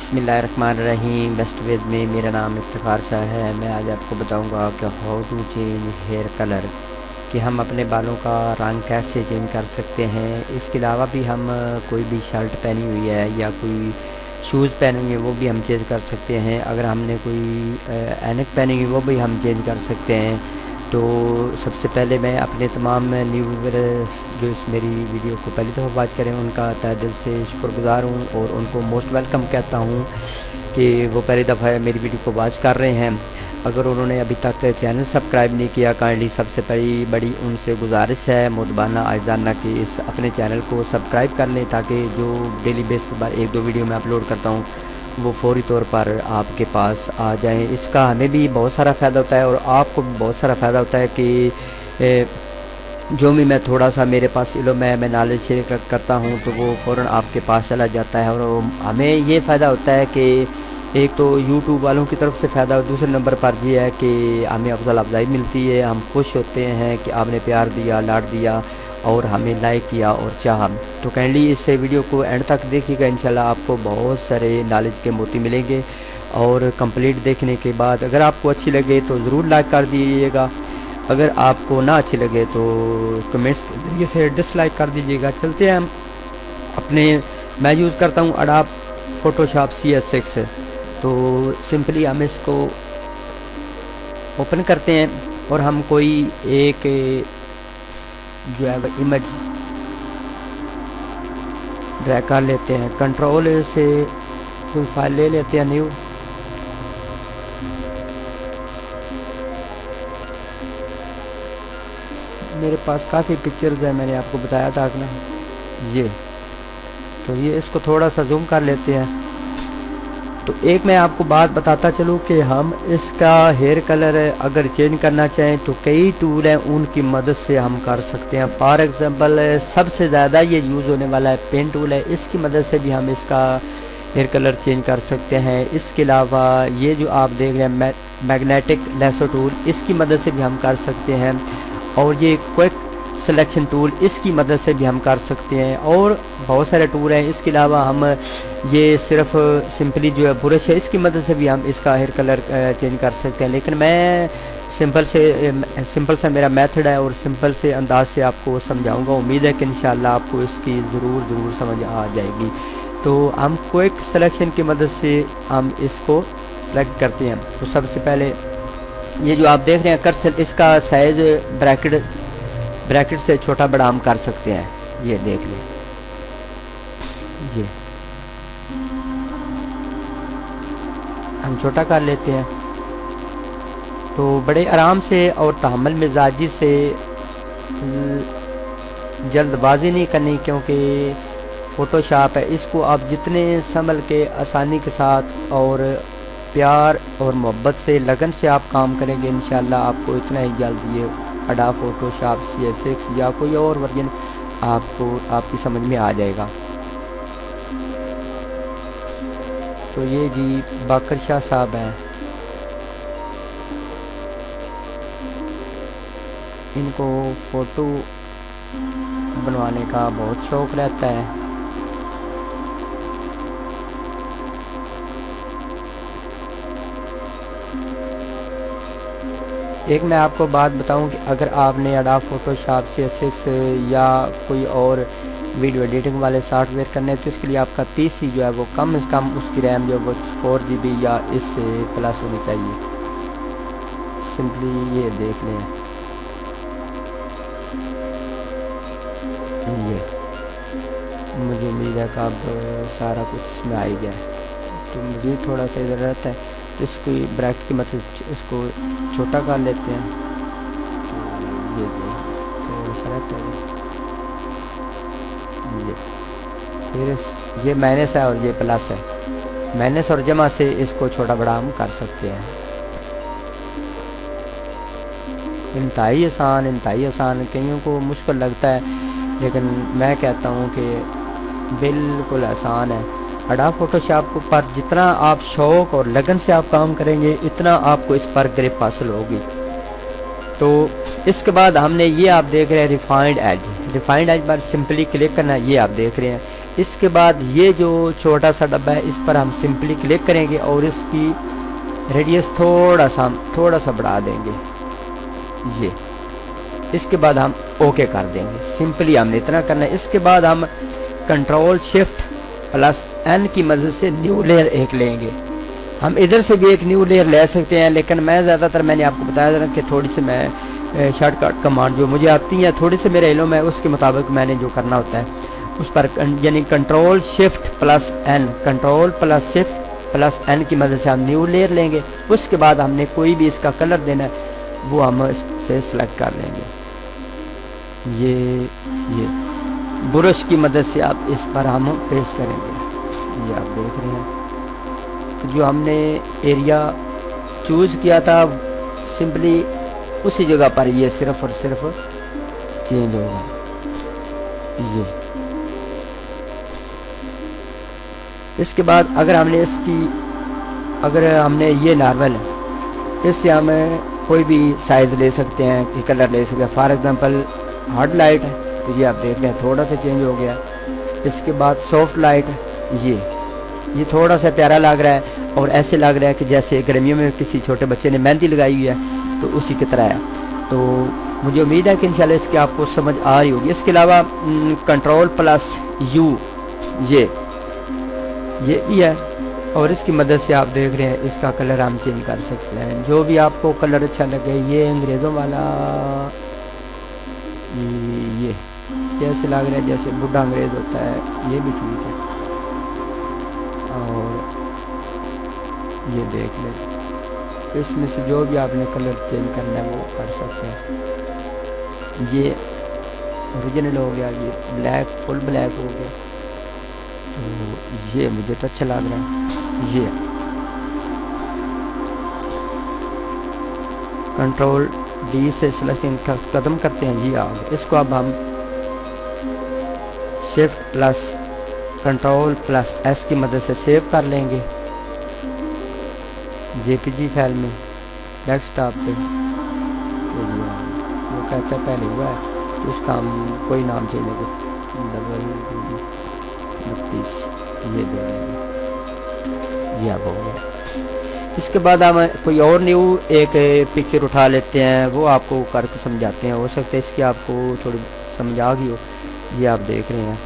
बिस्मिल्लाहिर्रहमानिर्रहीम। वेस्ट वेद में मेरा नाम इफ्तिखार शाह है। मैं आज आपको बताऊंगा कि how to change hair colour, कि हम अपने बालों का रंग कैसे चेंज कर सकते हैं। इसके अलावा भी हम कोई भी शर्ट पहनी हुई है या कोई शूज़ पहने हुए वो भी हम चेंज कर सकते हैं। अगर हमने कोई ऐनक पहनी हुई वो भी हम चेंज कर सकते हैं। तो सबसे पहले मैं अपने तमाम न्यू व्यूअर्स जो इस मेरी वीडियो को पहली दफ़ा वॉच करें उनका तहे दिल से शुक्रगुज़ार हूँ और उनको मोस्ट वेलकम कहता हूँ कि वो पहली दफ़ा मेरी वीडियो को वॉच कर रहे हैं। अगर उन्होंने अभी तक चैनल सब्सक्राइब नहीं किया, काइंडली सबसे बड़ी उनसे गुजारिश है मुतबाना आइजाना कि इस अपने चैनल को सब्सक्राइब कर लें, ताकि जो डेली बेसिस पर एक दो वीडियो मैं अपलोड करता हूँ वो फौरी तौर पर आपके पास आ जाएं। इसका हमें भी बहुत सारा फ़ायदा होता है और आपको भी बहुत सारा फ़ायदा होता है कि जो भी मैं थोड़ा सा मेरे पास इल्म है, मैं नॉलेज शेयर करता हूँ तो वो फ़ौरन आपके पास चला जाता है। और हमें ये फ़ायदा होता है कि एक तो यूट्यूब वालों की तरफ से फ़ायदा, दूसरे नंबर पर ये है कि हमें अफजल अफजाई मिलती है। हम खुश होते हैं कि आपने प्यार दिया, लाड दिया और हमें लाइक किया और चाहा। तो काइंडली इस वीडियो को एंड तक देखिएगा, इंशाल्लाह आपको बहुत सारे नॉलेज के मोती मिलेंगे। और कंप्लीट देखने के बाद अगर आपको अच्छी लगे तो ज़रूर लाइक कर दीजिएगा, अगर आपको ना अच्छी लगे तो कमेंट्स के ज़रिए से डिसलाइक कर दीजिएगा। चलते हैं हम अपने, मैं यूज़ करता हूँ अडोब फोटोशॉप CS6। तो सिंपली हम इसको ओपन करते हैं और हम कोई एक जो है वो इमेज ड्रैग कर लेते हैं। कंट्रोल से कोई फाइल ले लेते हैं न्यू। मेरे पास काफ़ी पिक्चर्स हैं, मैंने आपको बताया था ना ये। तो ये इसको थोड़ा सा जूम कर लेते हैं। तो एक मैं आपको बात बताता चलूँ कि हम इसका हेयर कलर अगर चेंज करना चाहें तो कई टूल हैं, उनकी मदद से हम कर सकते हैं। फॉर एग्ज़ाम्पल सबसे ज़्यादा ये यूज़ होने वाला है पेन टूल है, इसकी मदद से भी हम इसका हेयर कलर चेंज कर सकते हैं। इसके अलावा ये जो आप देख रहे हैं मैग्नेटिक लेसो टूल, इसकी मदद से भी हम कर सकते हैं। और ये क्विक सिलेक्शन टूल, इसकी मदद से भी हम कर सकते हैं। और बहुत सारे टूल हैं। इसके अलावा हम ये सिर्फ सिंपली जो है ब्रश है, इसकी मदद से भी हम इसका हेयर कलर चेंज कर सकते हैं। लेकिन मैं सिंपल सा मेरा मेथड है और सिंपल से अंदाज से आपको समझाऊंगा। उम्मीद है कि इंशाल्लाह आपको इसकी ज़रूर समझ आ जाएगी। तो हम क्विक सिलेक्शन की मदद से हम इसको सेलेक्ट करते हैं। तो सबसे पहले ये जो आप देख रहे हैं कर्सर, इसका साइज़ ब्रैकेट से छोटा बड़ा हम कर सकते हैं। ये देख लें, ये हम छोटा कर लेते हैं। तो बड़े आराम से और तहम्मुल मिजाजी से, जल्दबाजी नहीं करनी, क्योंकि फ़ोटोशॉप है, इसको आप जितने संभल के आसानी के साथ और प्यार और मोहब्बत से लगन से आप काम करेंगे, इंशाल्लाह आपको इतना ही जल्द ये अडोब फोटोशॉप CS6 या कोई और वर्जन आपकी समझ में आ जाएगा। तो ये जी बाकर शाह साहब हैं, इनको फ़ोटो बनवाने का बहुत शौक़ रहता है। एक मैं आपको बात बताऊं कि अगर आपने अडोब फोटोशॉप CS6 या कोई और वीडियो एडिटिंग वाले सॉफ्टवेयर करने हैं तो इसके लिए आपका PC जो है वो कम से कम उसकी रैम जो है वो 4 GB या इससे प्लस होनी चाहिए। सिंपली ये देख लें, ये मुझे उम्मीद है कि अब सारा कुछ इसमें आ ही जाए। तो मुझे थोड़ा सा इधर रहता है, इसको ब्रैकेट की मदद से इसको छोटा कर लेते हैं। तो ये थोड़ा सा रहता है, ये फिर ये माइनस है और ये प्लस है। माइनस और जमा से इसको छोटा बड़ा हम कर सकते हैं। इंतहाई आसान, कईयों को मुश्किल लगता है, लेकिन मैं कहता हूँ कि बिल्कुल आसान है। अडोब फोटोशॉप पर जितना आप शौक़ और लगन से आप काम करेंगे, इतना आपको इस पर ग्रिप हासिल होगी। तो इसके बाद हमने ये आप देख रहे हैं रिफाइंड एज पर सिंपली क्लिक करना। ये आप देख रहे हैं इसके बाद ये जो छोटा सा डब्बा है इस पर हम सिंपली क्लिक करेंगे और इसकी रेडियस थोड़ा सा बढ़ा देंगे ये। इसके बाद हम ओके कर देंगे। सिंपली हमने इतना करना है। इसके बाद हम कंट्रोल शिफ्ट प्लस एन की मदद से न्यू लेयर एक लेंगे। हम इधर से भी एक न्यू लेयर ले सकते हैं, लेकिन मैं ज़्यादातर मैंने आपको बताया था कि थोड़ी सी मैं शॉर्टकट कमांड जो मुझे आती है थोड़ी सी मेरे इल्म है उसके मुताबिक मैंने जो करना होता है उस पर यानी control shift plus N, control plus shift plus N की मदद से हम न्यू लेयर लेंगे। उसके बाद हमने कोई भी इसका कलर देना है वो हम इससे सेलेक्ट कर लेंगे। ये ब्रश की मदद से आप इस पर हम पेस्ट करेंगे। ये आप देख रहे हैं तो जो हमने एरिया चूज़ किया था सिंपली उसी जगह पर ये सिर्फ और सिर्फ चेंज होगा। ये इसके बाद अगर हमने ये नॉर्मल है इससे हम कोई भी साइज़ ले सकते हैं कि कलर ले सकते हैं। फॉर एग्जांपल हार्ड लाइट है तो ये आप देख रहे हैं थोड़ा सा चेंज हो गया। इसके बाद सॉफ्ट लाइट ये थोड़ा सा प्यारा लग रहा है और ऐसे लग रहा है कि जैसे गर्मियों में किसी छोटे बच्चे ने मेहंदी लगाई हुई है तो उसी की तरह है। तो मुझे उम्मीद है कि इंशाल्लाह इसकी आपको समझ आ रही होगी। इसके अलावा कंट्रोल प्लस यू ये भी है और इसकी मदद से आप देख रहे हैं इसका कलर हम चेंज कर सकते हैं जो भी आपको कलर अच्छा लगे। ये अंग्रेज़ों वाला ये जैसे लग रहा है जैसे बुढ़ा अंग्रेज़ होता है ये भी ठीक है। और ये देख लें इसमें से जो भी आपने कलर चेंज करना है वो कर सकते हैं। ये ओरिजिनल हो गया, ये ब्लैक फुल ब्लैक हो गया तो ये मुझे तो अच्छा लग रहा है। ये कंट्रोल डी से सिलेक्शन खत्म करते हैं जी आगे। इसको अब हम shift plus control plus S की मदद से सेव कर लेंगे जेपीजी फाइल में डेस्कटॉप पे। वो कहता है पहले हुआ है तो उसका हम कोई नाम चाहिए $32 ये दे देंगे। ये अब हो गया। इसके बाद हम कोई और न्यू एक पिक्चर उठा लेते हैं वो आपको करके समझाते हैं। हो सकता है इसकी आपको थोड़ी समझ आ गई हो। ये आप देख रहे हैं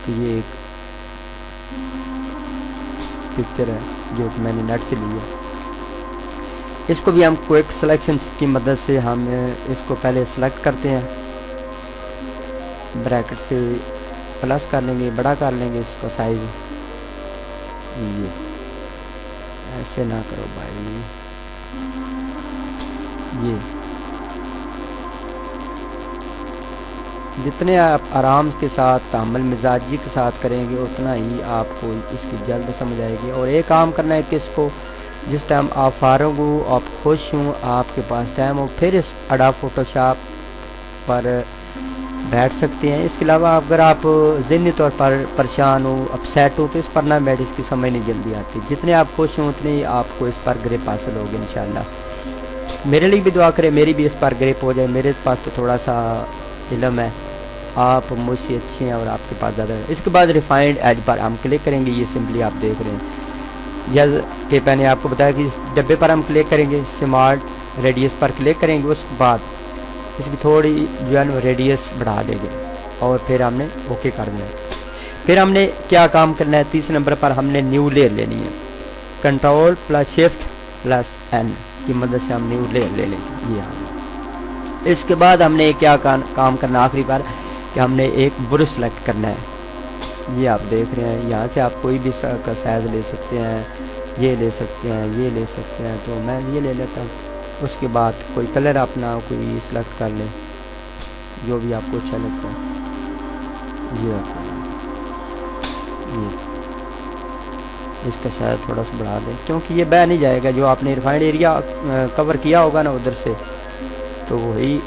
कि ये एक पिक्चर है जो कि मैंने नेट से ली है। इसको भी हम क्विक सिलेक्शन की मदद से हम इसको पहले सेलेक्ट करते हैं, ब्रैकेट से प्लस कर लेंगे, बड़ा कर लेंगे इसका साइज। ये ऐसे ना करो भाई। ये जितने आप आराम के साथ तामल मिजाजी के साथ करेंगे उतना ही आपको इसकी जल्द समझ आएगी। और एक काम करना है कि इसको जिस टाइम आप फारग हो, आप खुश हों, आपके पास टाइम हो, फिर इस एडोब फोटोशॉप पर बैठ सकते हैं। इसके अलावा अगर आप ज़हनी तौर पर परेशान हो, अपसेट हो तो इस पर ना बैठ, इसकी समझ नहीं जल्दी आती। जितने आप खुश हों उतनी ही आपको इस पर ग्रिप हासिल होगी इंशाल्लाह। मेरे लिए भी दुआ करें मेरी भी इस पर ग्रिप हो जाए। मेरे पास तो थोड़ा सा इल्म है, आप मुझसे अच्छे हैं और आपके पास ज़्यादा है। इसके बाद रिफाइंड एज पर हम क्लिक करेंगे। ये सिंपली आप देख रहे हैं जैसे मैंने आपको बताया कि इस डब्बे पर हम क्लिक करेंगे, स्मार्ट रेडियस पर क्लिक करेंगे, उसके बाद इसकी थोड़ी जो है ना रेडियस बढ़ा देंगे और फिर हमने ओके कर देना है। फिर हमने क्या काम करना है, तीसरे नंबर पर हमने न्यू लेयर लेनी है। Control plus shift plus N की मदद से हम न्यू लेयर ले लेंगे। ये हमने इसके बाद हमने क्या काम करना आखिरी बार कि हमने एक ब्रश सेलेक्ट करना है। ये आप देख रहे हैं यहाँ से आप कोई भी का साइज ले सकते हैं, ये ले सकते हैं, ये ले सकते हैं। तो मैं ये ले लेता हूँ। उसके बाद कोई कलर अपना कोई सिलेक्ट कर लें जो भी आपको अच्छा लगता है। ये इसका साइज थोड़ा सा बढ़ा दें क्योंकि ये बह नहीं जाएगा। जो आपने रिफाइंड एरिया कवर किया होगा ना उधर से तो वही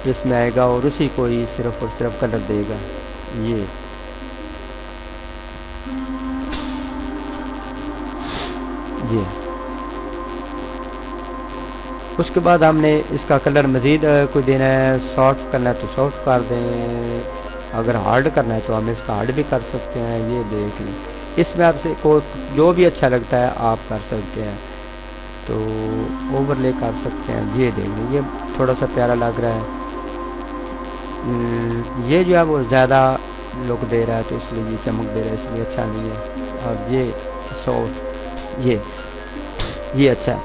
इसमें आएगा और उसी को ही सिर्फ और सिर्फ कलर देगा। ये उसके बाद हमने इसका कलर मज़ीद कोई देना है, सॉफ्ट करना है तो सॉफ्ट कर दें, अगर हार्ड करना है तो हम इसका हार्ड भी कर सकते हैं। ये देख लें, इसमें आपसे को जो भी अच्छा लगता है आप कर सकते हैं। तो ओवरले कर सकते हैं। ये देख लें, ये थोड़ा सा प्यारा लग रहा है। ये जो है वो ज़्यादा लुक दे रहा है, तो इसलिए ये चमक दे रहा है, इसलिए अच्छा नहीं है। अब ये सो ये अच्छा है।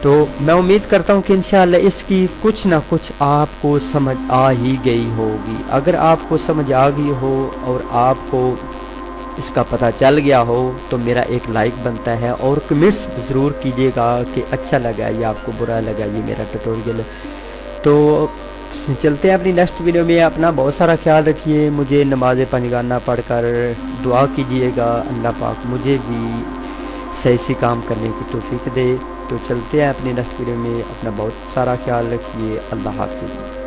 तो मैं उम्मीद करता हूँ कि इंशाल्लाह इसकी कुछ ना कुछ आपको समझ आ ही गई होगी। अगर आपको समझ आ गई हो और आपको इसका पता चल गया हो तो मेरा एक लाइक बनता है, और कमेंट्स ज़रूर कीजिएगा कि अच्छा लगा या आपको बुरा लगा ये मेरा ट्यूटोरियल। तो चलते हैं अपनी नेक्स्ट वीडियो में। अपना बहुत सारा ख्याल रखिए। मुझे नमाज पंजगाना पढ़कर दुआ कीजिएगा, अल्लाह पाक मुझे भी सही से काम करने की तौफीक दे। तो चलते हैं अपनी नेक्स्ट वीडियो में। अपना बहुत सारा ख्याल रखिए। अल्लाह हाफिज़।